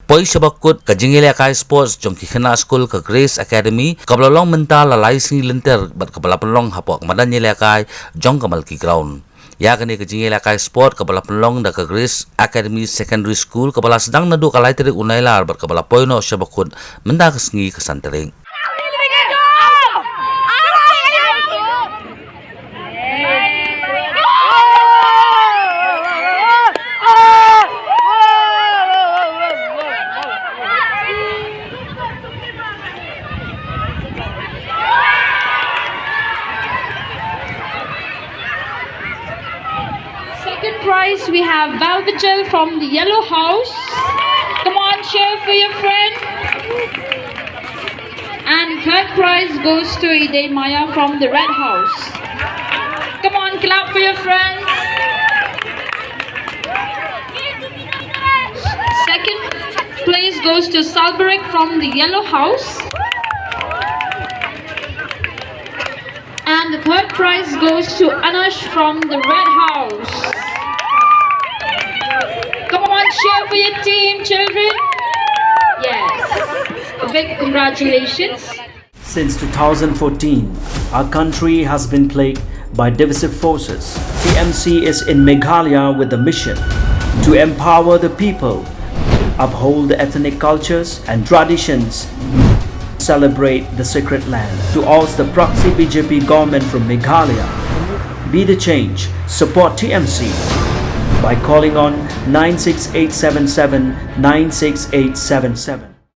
poi Shabakut ka Jingialehkai sports jong Khynnah Skul ka Grace Academy kablalong mental lalai sing lenter bat kabalapalong hapok madan Jingialehkai Jong kamalki ground. Ya kani ka Jingialehkai sport kabala penlong da ka Grace Academy Secondary School kabala sedang nadu kalai terik unailar bar kabala poino Shabakut menda ka sngi ka santering. Second prize we have Valvigel from the yellow house. Come on, cheer for your friend. And third prize goes to Ide Maya from the red house. Come on, clap for your friends. Second place goes to Salberic from the yellow house. And the third prize goes to Anush from the red house. Come on, cheer for your team, children. Yes. A big congratulations. Since 2014, our country has been plagued by divisive forces. TMC is in Meghalaya with the mission to empower the people, uphold the ethnic cultures and traditions, celebrate the sacred land. To oust the proxy BJP government from Meghalaya, be the change, support TMC by calling on 96877 96877.